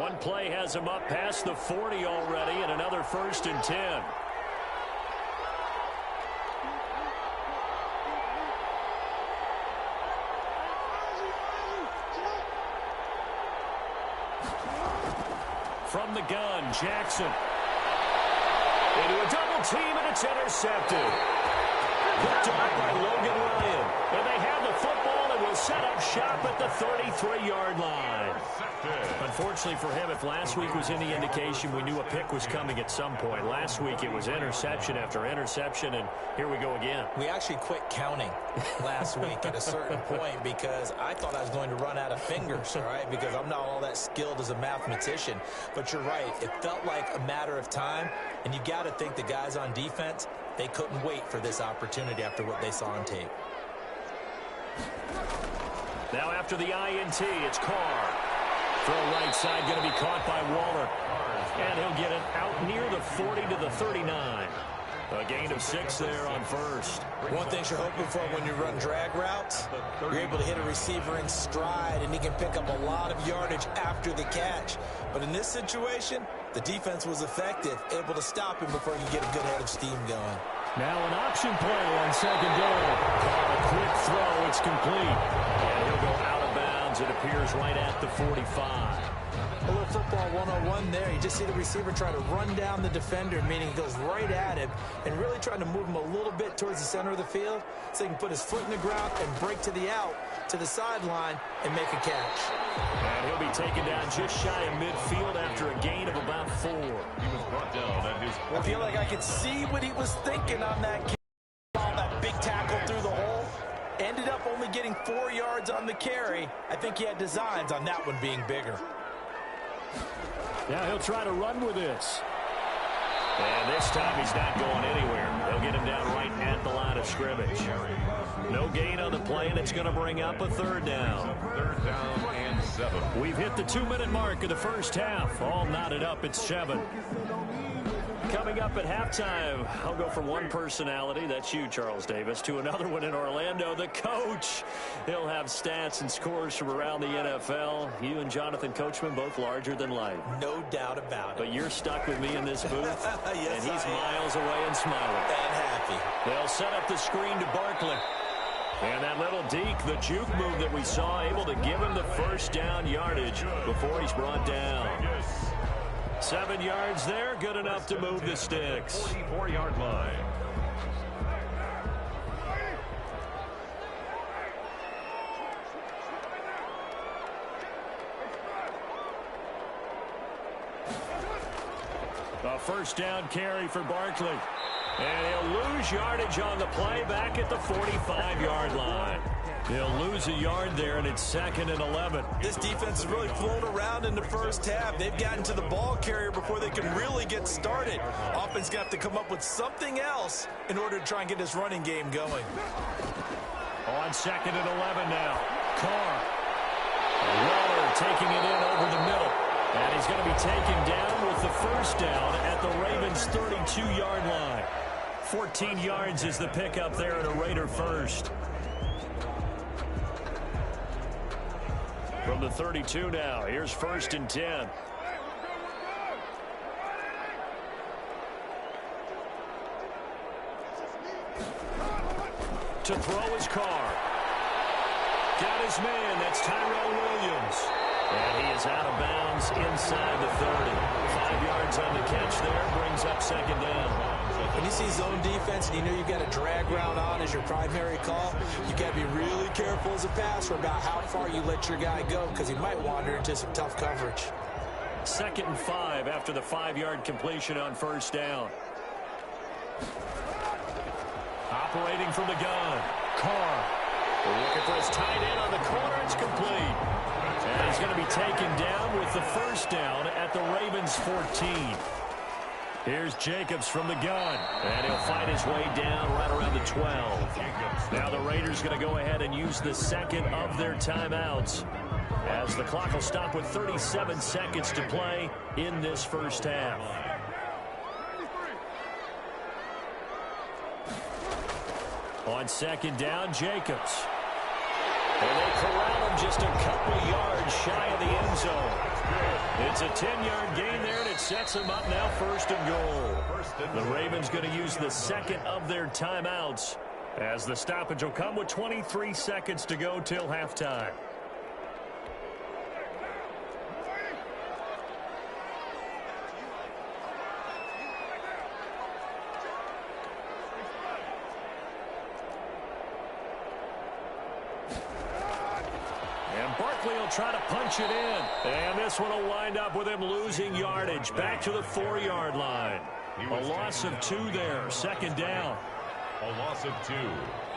One play has him up past the 40 already, and another 1st and 10. From the gun, Jackson. Into a double team, and it's intercepted. Picked off by Logan Ryan. And they have the football and will set up shop at the 33-yard line. Unfortunately for him, if last week was any indication, we knew a pick was coming at some point. Last week it was interception after interception, and here we go again. We actually quit counting last week at a certain point because I thought I was going to run out of fingers, all right, because I'm not all that skilled as a mathematician. But you're right. It felt like a matter of time, and you got to think the guys on defense, they couldn't wait for this opportunity after what they saw on tape. Now after the INT, it's Carr. Throw right side going to be caught by Waller. And he'll get it out near the 40 to the 39. A gain of 6 there on first. One thing you're hoping for when you run drag routes, you're able to hit a receiver in stride, and he can pick up a lot of yardage after the catch. But in this situation, the defense was effective, able to stop him before he could get a good head of steam going. Now an option play on second down. A quick throw, it's complete. And he'll go out of bounds, it appears, right at the 45. A little football 101 there. You just see the receiver try to run down the defender, meaning he goes right at him and really trying to move him a little bit towards the center of the field so he can put his foot in the ground and break to the out, to the sideline, and make a catch. And he'll be taken down just shy of midfield after a gain of about 4. He was brought down at his I feel like I could see what he was thinking on that kick. That big tackle through the hole. Ended up only getting 4 yards on the carry. I think he had designs on that one being bigger. Now he'll try to run with this. And this time he's not going anywhere. They'll get him down right at the line of scrimmage. No gain on the play, and it's going to bring up a 3rd down. 3rd down and 7. We've hit the 2-minute mark of the first half. All knotted up at 7. Coming up at halftime, I'll go from one personality, that's you, Charles Davis, to another one in Orlando, the coach. He'll have stats and scores from around the NFL. You and Jonathan Coachman, both larger than life. No doubt about it. But you're stuck with me in this booth, yes, and he's miles away and smiling. And happy. They'll set up the screen to Barkley. And that little deke, the juke move that we saw, able to give him the 1st down yardage before he's brought down. 7 yards there, good enough to move the sticks. 44-yard line. A 1st down carry for Barkley. And he'll lose yardage on the play back at the 45-yard line. He'll lose a yard there, and it's 2nd and 11. This defense has really flown around in the first half. They've gotten to the ball carrier before they can really get started. Offense got to come up with something else in order to try and get this running game going. On 2nd and 11 now. Carr. Waller taking it in over the middle. And he's going to be taken down with the 1st down at the Ravens' 32-yard line. 14 yards is the pickup there at a Raider 1st. From the 32 now, here's 1st and 10. To throw his Carr. Got his man, that's Tyrell Williams. And he is out of bounds inside the 30. 5 yards on the catch there, brings up 2nd down. When you see zone defense and you know you've got a drag route on as your primary call, you got to be really careful as a passer about how far you let your guy go because he might wander into some tough coverage. 2nd and 5 after the 5-yard completion on 1st down. Operating from the gun, Carr. Looking for his tight end on the corner, it's complete. And he's going to be taken down with the 1st down at the Ravens' 14. Here's Jacobs from the gun, and he'll fight his way down right around the 12. Now the Raiders going to go ahead and use the 2nd of their timeouts as the clock will stop with 37 seconds to play in this first half. On 2nd down, Jacobs. And they corral him just a couple yards shy of the end zone. It's a 10-yard gain there, and it sets them up now 1st and goal. The Ravens going to use the second of their timeouts as the stoppage will come with 23 seconds to go till halftime. Barkley will try to punch it in. And this one will wind up with him losing yardage. Back to the 4-yard line. A loss of 2 there. 2nd down. A loss of 2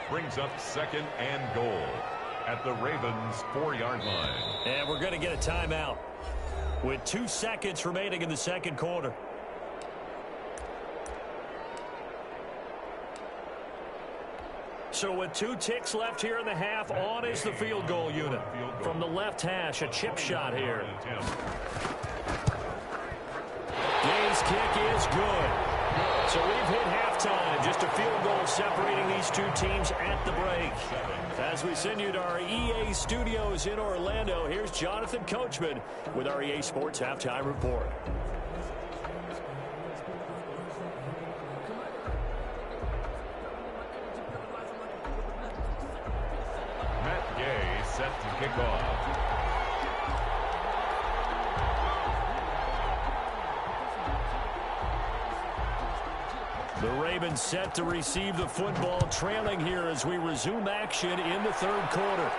brings up 2nd and goal at the Ravens' 4-yard line. And we're going to get a timeout with 2 seconds remaining in the 2nd quarter. So with 2 ticks left here in the half, on is the field goal unit. From the left hash, a chip shot here. Gay's kick is good. So we've hit halftime. Just a field goal separating these 2 teams at the break. As we send you to our EA studios in Orlando, here's Jonathan Coachman with our EA Sports Halftime Report. Set to kick off. The Ravens set to receive the football, trailing here as we resume action in the 3rd quarter.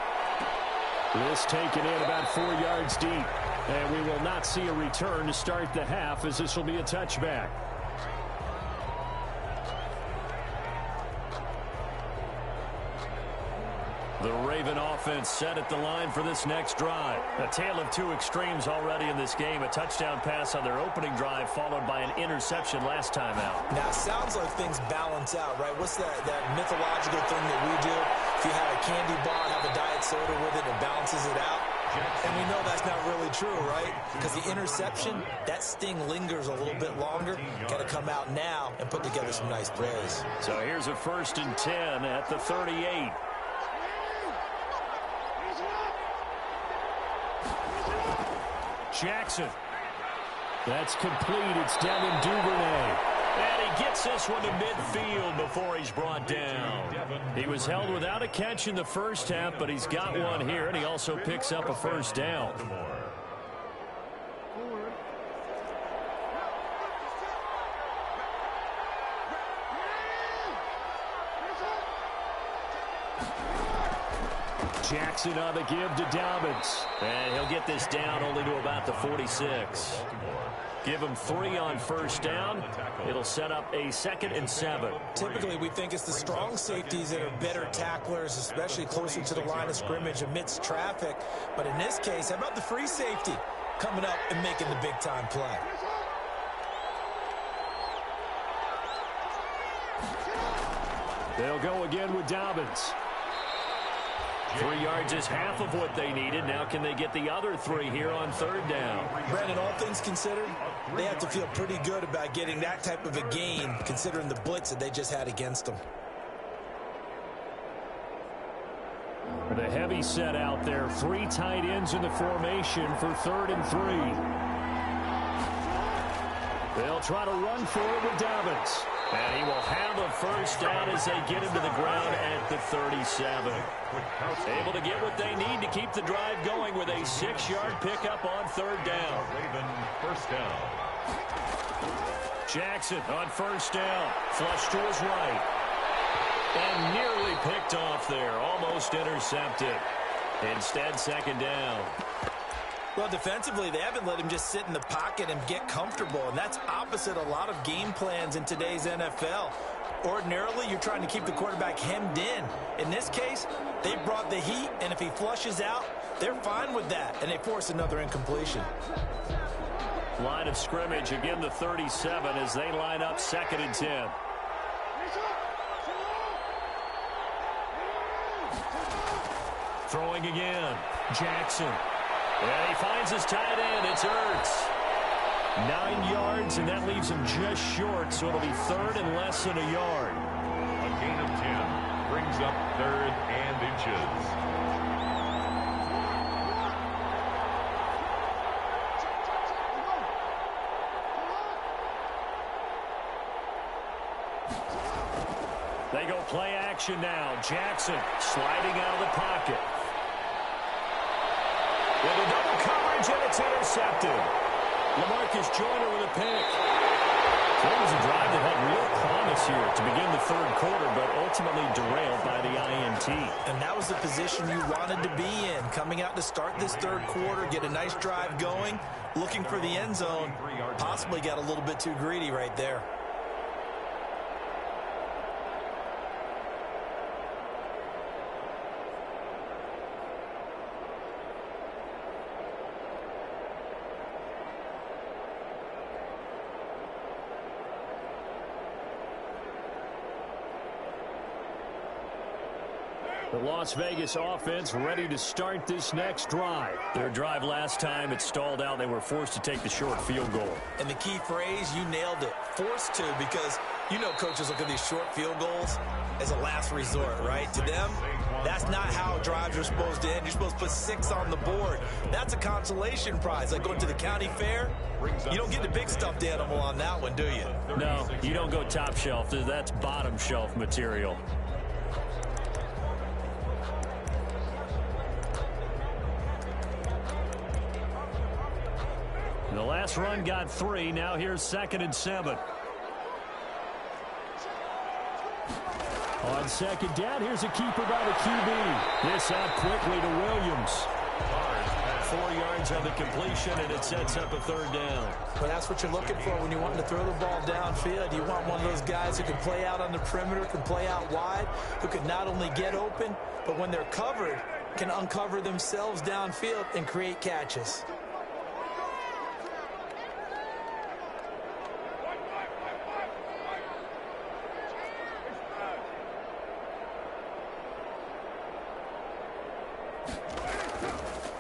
This taken in about 4 yards deep, and we will not see a return to start the half as this will be a touchback. The Raven offense set at the line for this next drive. A tale of 2 extremes already in this game. A touchdown pass on their opening drive followed by an interception last time out. Now, it sounds like things balance out, right? What's that mythological thing that we do? If you have a candy bar, have a diet soda with it, it balances it out. And we know that's not really true, right? Because the interception, that sting lingers a little bit longer. Got to come out now and put together some nice plays. So here's a 1st and 10 at the 38. Jackson. That's complete. It's Devin Duvernay. And he gets this one to midfield before he's brought down. He was held without a catch in the 1st half, but he's got one here, and he also picks up a 1st down. Jackson on the give to Dobbins. And he'll get this down only to about the 46. Give him 3 on 1st down. It'll set up a 2nd and 7. Typically, we think it's the strong safeties that are better tacklers, especially closer to the line of scrimmage amidst traffic. But in this case, how about the free safety coming up and making the big-time play? They'll go again with Dobbins. 3 yards is half of what they needed. Now can they get the other 3 here on 3rd down? Brandon, all things considered, they have to feel pretty good about getting that type of a gain, considering the blitz that they just had against them. The heavy set out there. 3 tight ends in the formation for 3rd and 3. They'll try to run forward with Dobbins. And he will have a 1st down as they get him to the ground at the 37. Able to get what they need to keep the drive going with a 6-yard pickup on 3rd down. Raven 1st down. Jackson on 1st down. Flush to his right. And nearly picked off there. Almost intercepted. Instead, 2nd down. Well, defensively, they haven't let him just sit in the pocket and get comfortable, and that's opposite a lot of game plans in today's NFL. Ordinarily, you're trying to keep the quarterback hemmed in. In this case, they brought the heat, and if he flushes out, they're fine with that, and they force another incompletion. Line of scrimmage, again the 37 as they line up 2nd and 10. Throwing again. Jackson. And he finds his tight end. It's Ertz. 9 yards, and that leaves him just short, so it'll be 3rd and less than a yard. A gain of 10 brings up 3rd and inches. They go play action now. Jackson sliding out of the pocket. With a double coverage, and it's intercepted. LaMarcus Joyner with a pick. So it was a drive that had real promise here to begin the third quarter, but ultimately derailed by the INT. And that was the position you wanted to be in. Coming out to start this third quarter, get a nice drive going, looking for the end zone. Possibly got a little bit too greedy right there. The Las Vegas offense ready to start this next drive. Their drive last time, it stalled out. They were forced to take the short field goal. And the key phrase, you nailed it, forced to, because you know coaches look at these short field goals as a last resort, right? To them, that's not how drives are supposed to end. You're supposed to put 6 on the board. That's a consolation prize. Like going to the county fair, you don't get the big stuffed animal on that one, do you? No, you don't go top shelf. That's bottom shelf material. The last run got 3. Now here's 2nd and 7. On 2nd down, here's a keeper by the QB. This out quickly to Williams. 4 yards on the completion, and it sets up a 3rd down. Well, that's what you're looking for when you want to throw the ball downfield. You want one of those guys who can play out on the perimeter, can play out wide, who can not only get open, but when they're covered, can uncover themselves downfield and create catches.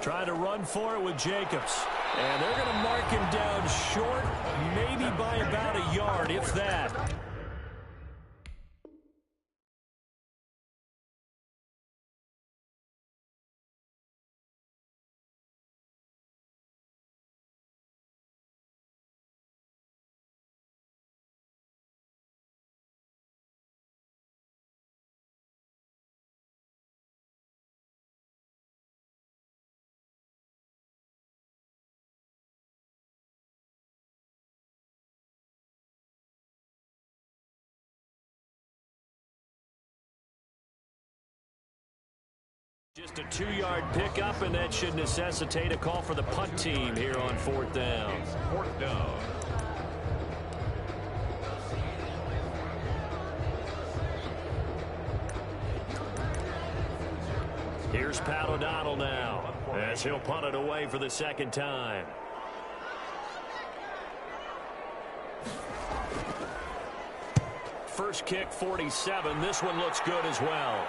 Trying to run for it with Jacobs. And they're going to mark him down short, maybe by about a yard, if that. Just a 2-yard pickup, and that should necessitate a call for the punt team here on 4th down. 4th down. Here's Pat O'Donnell now, as he'll punt it away for the 2nd time. First kick, 47. This one looks good as well.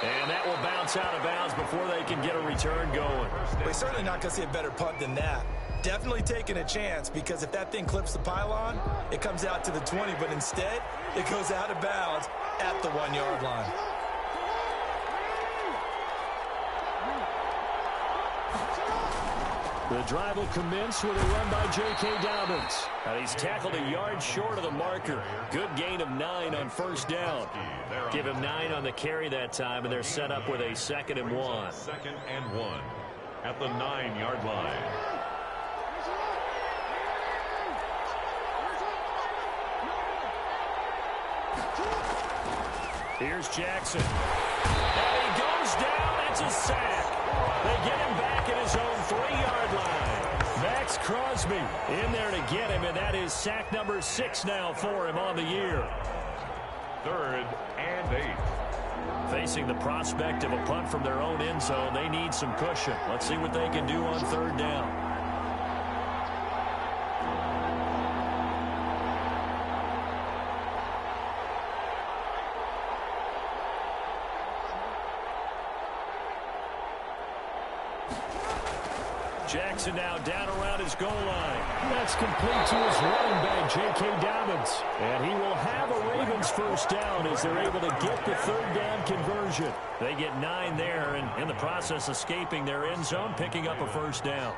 And that will bounce out of bounds before they can get a return going. We're certainly not going to see a better punt than that. Definitely taking a chance, because if that thing clips the pylon, it comes out to the 20, but instead, it goes out of bounds at the 1-yard line. The drive will commence with a run by J.K. Dobbins. And he's tackled a yard short of the marker. Good gain of 9 on 1st down. Give him 9 on the carry that time, and they're set up with a 2nd and 1. 2nd and 1 at the 9-yard line. Here's Jackson. And he goes down. It's a sack. They get him back at his own 3-yard line. Max Crosby in there to get him, and that is sack number 6 now for him on the year. 3rd and 8. Facing the prospect of a punt from their own end zone, they need some cushion. Let's see what they can do on 3rd down. Jackson now down around his goal line. That's complete to his running back, J.K. Dobbins. And he will have a Ravens 1st down as they're able to get the 3rd down conversion. They get 9 there, and in the process escaping their end zone, picking up a 1st down.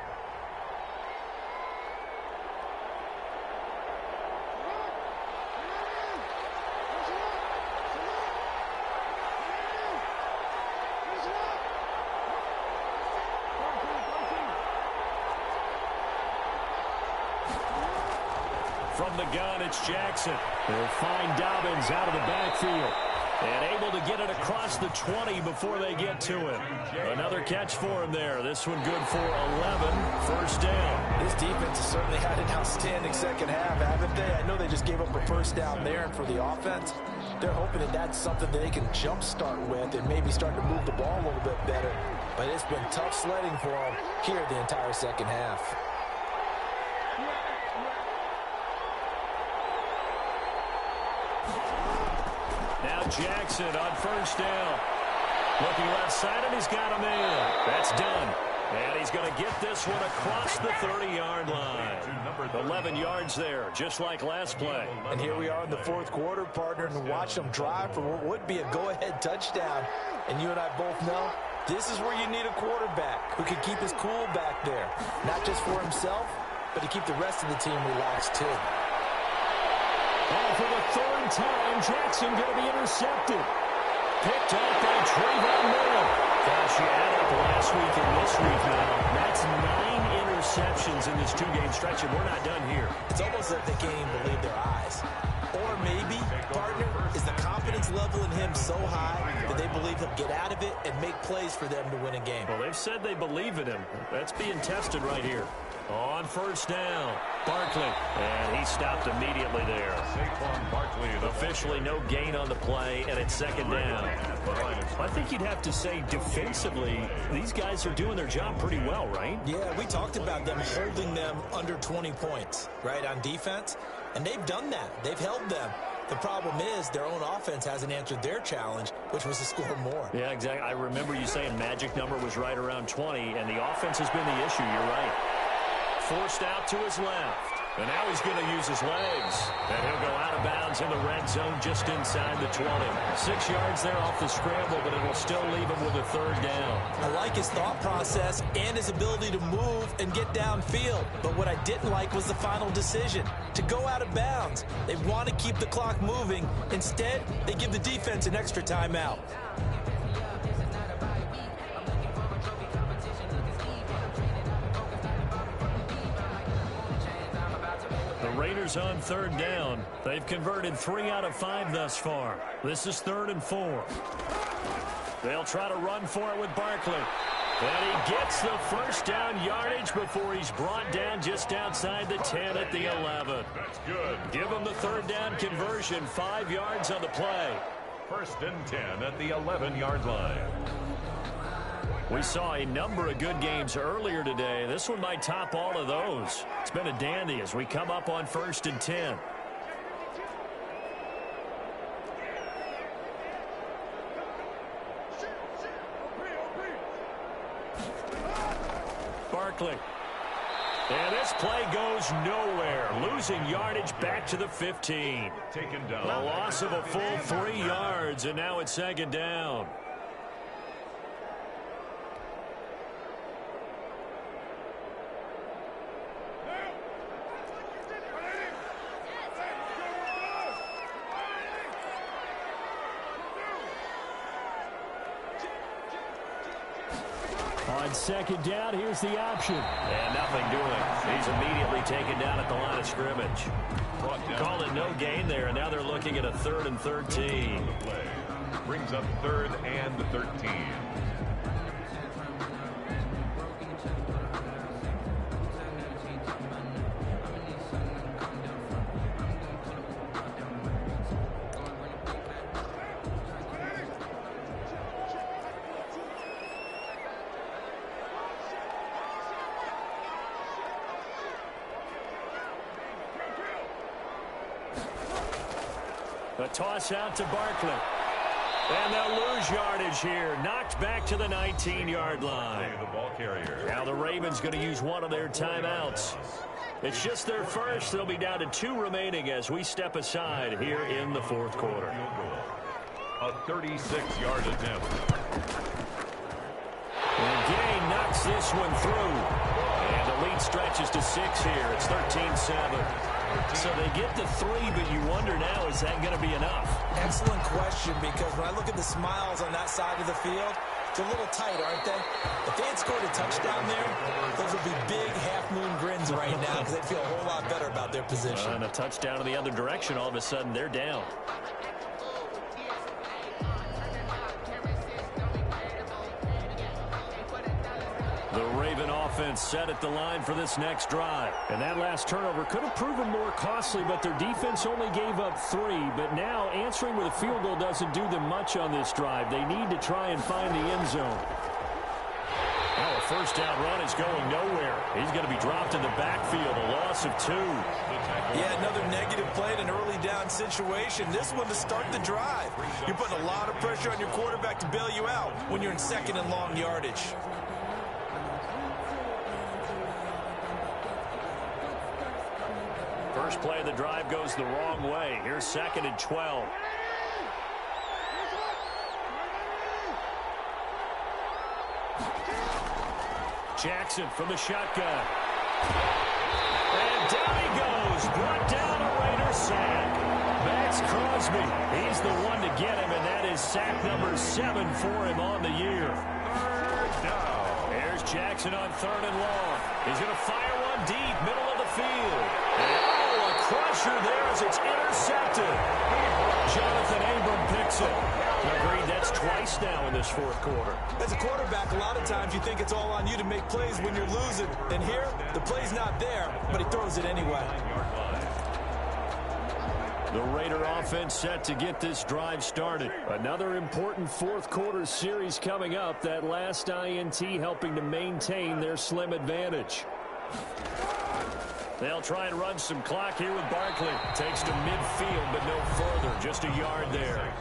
the gun, it's Jackson. They'll find Dobbins out of the backfield. And able to get it across the 20 before they get to him. Another catch for him there. This one good for 11. First down. This defense has certainly had an outstanding second half, haven't they? I know they just gave up a first down there, and for the offense, they're hoping that that's something that they can jumpstart with and maybe start to move the ball a little bit better. But it's been tough sledding for them here the entire second half. Now Jackson on first down. Looking left side, and he's got him in. That's done. And he's going to get this one across the 30-yard line. 11 yards there, just like last play. And here we are in the fourth quarter, partner, and watch them drive for what would be a go-ahead touchdown. And you and I both know this is where you need a quarterback who can keep his cool back there. Not just for himself, but to keep the rest of the team relaxed, too. And for the third time, Jackson going to be intercepted. Picked up by Trayvon Moore. Gosh, you add up last week and this week now. That's 9 interceptions in this two-game stretch, and we're not done here. It's almost like they can't even believe their eyes. Or maybe, partner, is the confidence level in him so high that they believe he'll get out of it and make plays for them to win a game. Well, they've said they believe in him. That's being tested right here. On first down, Barkley, and he stopped immediately there. Officially no gain on the play, and it's second down. I think you'd have to say defensively, these guys are doing their job pretty well, right? Yeah, we talked about them holding them under 20 points, right, on defense, and they've done that. They've held them. The problem is their own offense hasn't answered their challenge, which was to score more. Yeah, exactly. I remember you saying magic number was right around 20, and the offense has been the issue. You're right. Forced out to his left. And now he's going to use his legs. And he'll go out of bounds in the red zone just inside the 20. 6 yards there off the scramble, but it'll still leave him with a third down. I like his thought process and his ability to move and get downfield. But what I didn't like was the final decision, to go out of bounds. They want to keep the clock moving. Instead, they give the defense an extra timeout. Raiders on third down. They've converted 3 out of 5 thus far. This is 3rd and 4. They'll try to run for it with Barkley. And he gets the first down yardage before he's brought down just outside the 10 at the 11. That's good. Give him the third down conversion. 5 yards on the play. 1st and 10 at the 11-yard line. We saw a number of good games earlier today. This one might top all of those. It's been a dandy as we come up on 1st and 10. Barkley. And this play goes nowhere. Losing yardage back to the 15. Taken down. A loss of a full 3 yards, and now it's 2nd down. On 2nd down, here's the option. And nothing doing. He's immediately taken down at the line of scrimmage. Call it no gain there, and now they're looking at a 3rd and 13. Brings up 3rd and 13. A toss out to Barkley. And they'll lose yardage here. Knocked back to the 19-yard line. The ball carrier. Now the Ravens going to use one of their timeouts. It's just their first. They'll be down to 2 remaining as we step aside here in the 4th quarter. A 36-yard attempt. And Gay knocks this one through. And the lead stretches to 6 here. It's 13-7. So they get the 3, but you wonder now, is that going to be enough? Excellent question, because when I look at the smiles on that side of the field, They're a little tight, aren't they? If they had scored a touchdown there, those would be big half-moon grins right now because they'd feel a whole lot better about their position. And a touchdown in the other direction, all of a sudden they're down. The Raven offense set at the line for this next drive. And that last turnover could have proven more costly, but their defense only gave up 3. But now answering with a field goal doesn't do them much on this drive. They need to try and find the end zone. Now a first down run is going nowhere. He's going to be dropped in the backfield, a loss of 2. Yeah, another negative play in an early down situation. This one to start the drive. You're putting a lot of pressure on your quarterback to bail you out when you're in second and long yardage. First play of the drive goes the wrong way. Here's 2nd and 12. Jackson from the shotgun. And down he goes. Brought down a Raider sack. Max Crosby. He's the one to get him, and that is sack number 7 for him on the year. There's Jackson on 3rd and long. He's going to fire one deep, middle of the field. Oh, a crusher there as it's intercepted. Jonathan Abram picks it. Agreed, that's twice now in this 4th quarter. As a quarterback, a lot of times you think it's all on you to make plays when you're losing. And here, the play's not there, but he throws it anyway. The Raider offense set to get this drive started. Another important 4th quarter series coming up. That last INT helping to maintain their slim advantage. They'll try and run some clock here with Barkley. Takes to midfield, but no further. Just a yard there.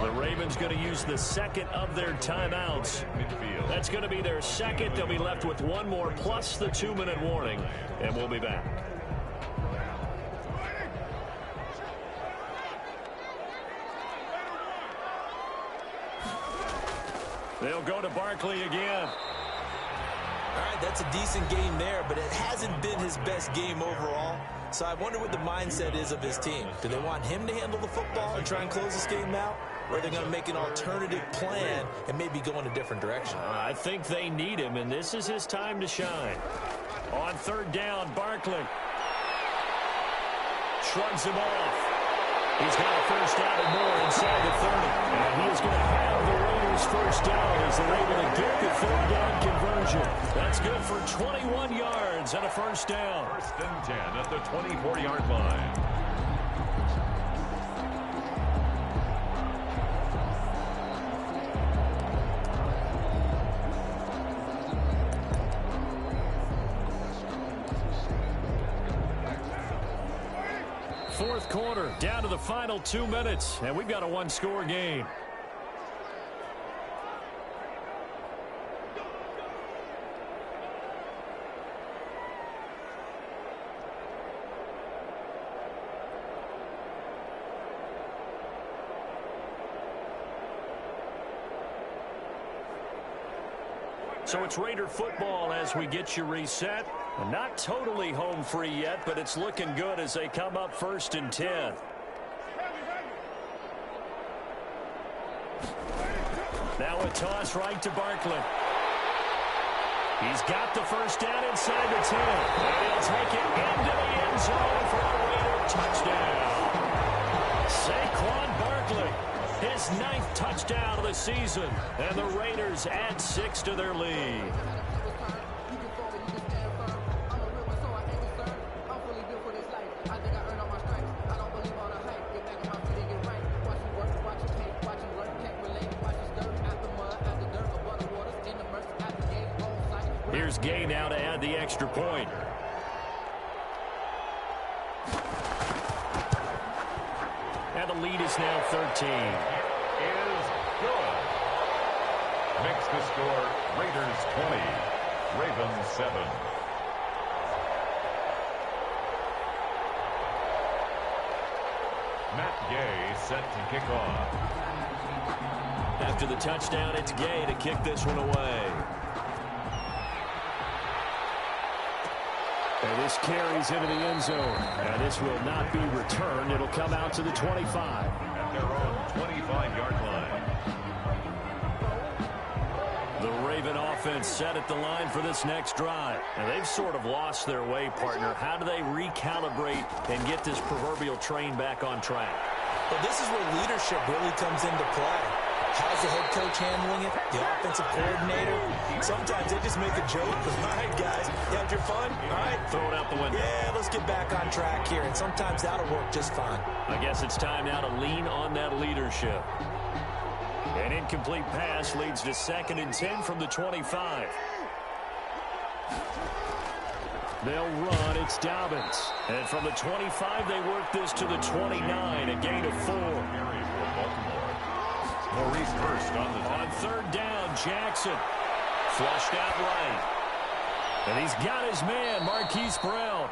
The Ravens going to use the 2nd of their timeouts. That's going to be their 2nd. They'll be left with 1 more plus the 2-minute warning. And we'll be back. They'll go to Barkley again. All right, that's a decent game there, but it hasn't been his best game overall. So I wonder what the mindset is of his team. Do they want him to handle the football and try and close this game out? Or are they going to make an alternative plan and maybe go in a different direction? I think they need him, and this is his time to shine. On 3rd down, Barkley shrugs him off. He's got a first down and more inside the 30. And he is going to have the Raiders first down as they're able to get the 3rd down conversion. That's good for 21 yards and a first down. 1st and 10 at the 24-yard line. Fourth quarter, down to the final 2 minutes, and we've got a 1-score game. So it's Raider football as we get you reset. Not totally home free yet, but it's looking good as they come up 1st and 10. Now a toss right to Barkley. He's got the first down inside the 10. And he'll take it into the end zone for a Raider touchdown. Saquon Barkley, his 9th touchdown of the season. And the Raiders add 6 to their lead. Here's Gay now to add the extra point. And the lead is now 13. Is good. Makes the score Raiders 20, Ravens 7. Matt Gay set to kick off. After the touchdown, it's Gay to kick this one away. And this carries into the end zone. And this will not be returned. It'll come out to the 25. At their own 25-yard line. The Raven offense set at the line for this next drive. And they've sort of lost their way, partner. How do they recalibrate and get this proverbial train back on track? Well, this is where leadership really comes into play. How's the head coach handling it? The offensive coordinator? Sometimes they just make a joke. All right, guys, you had your fun? All right. Throw it out the window. Yeah, let's get back on track here. And sometimes that'll work just fine. I guess it's time now to lean on that leadership. An incomplete pass leads to 2nd and 10 from the 25. They'll run. It's Dobbins. And from the 25, they work this to the 29, a gain of 4. Maurice first on 3rd down, Jackson. Flushed out right. And he's got his man, Marquise Brown.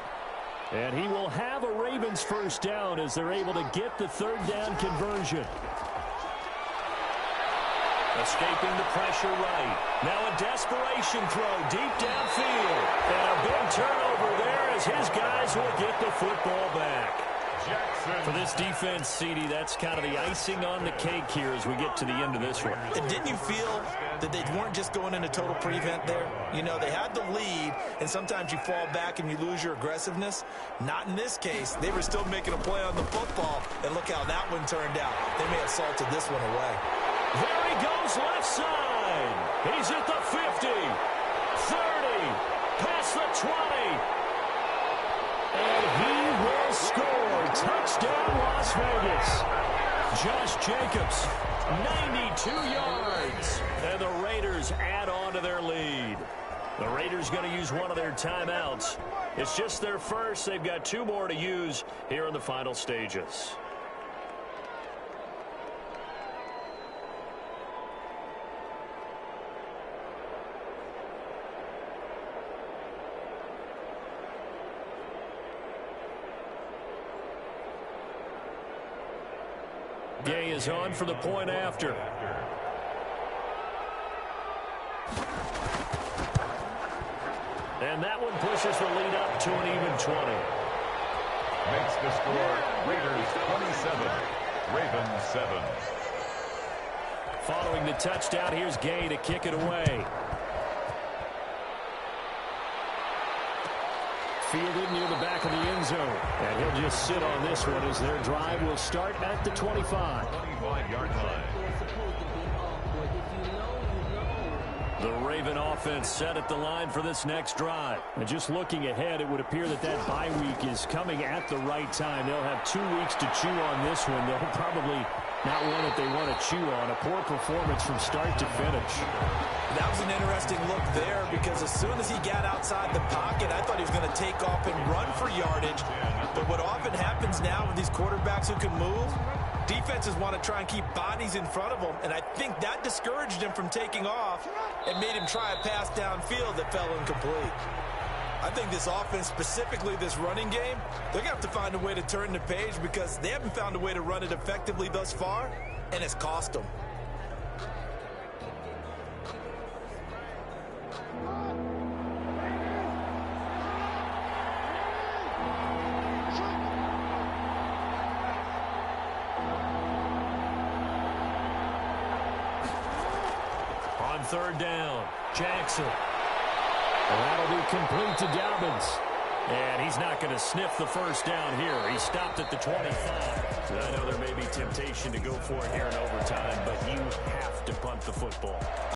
And he will have a Ravens 1st down as they're able to get the 3rd down conversion. Escaping the pressure right. Now a desperation throw deep downfield. And a big turnover there as his guys will get the football back. Jackson. For this defense, CD, that's kind of the icing on the cake here as we get to the end of this one. And didn't you feel that they weren't just going into total prevent there? You know, they had the lead, and sometimes you fall back and you lose your aggressiveness. Not in this case. They were still making a play on the football, and look how that one turned out. They may have salted this one away. There he goes left side. He's at the 50, 30, past the 20. And he will score. Touchdown, Las Vegas. Josh Jacobs, 92 yards. And the Raiders add on to their lead. The Raiders going to use one of their timeouts. It's just their first. They've got 2 more to use here in the final stages. Gay is on for the point after. And that one pushes the lead up to an even 20. Makes the score Raiders 27, Ravens 7. Following the touchdown, here's Gay to kick it away. Fielded near the back of the end zone. And he'll just sit on this one as their drive will start at the 25. 25-yard line. The Raven offense set at the line for this next drive. And just looking ahead, it would appear that that bye week is coming at the right time. They'll have 2 weeks to chew on this one. They'll probably not one that they want to chew on. A poor performance from start to finish. That was an interesting look there because as soon as he got outside the pocket, I thought he was going to take off and run for yardage. But what often happens now with these quarterbacks who can move, defenses want to try and keep bodies in front of them, and I think that discouraged him from taking off and made him try a pass downfield that fell incomplete. I think this offense, specifically this running game, they're going to have to find a way to turn the page because they haven't found a way to run it effectively thus far, and it's cost them. On 3rd down, Jackson. And that'll be complete to Dobbins. And he's not going to sniff the 1st down here. He stopped at the 25. I know there may be temptation to go for it here in overtime, but you have to punt the football.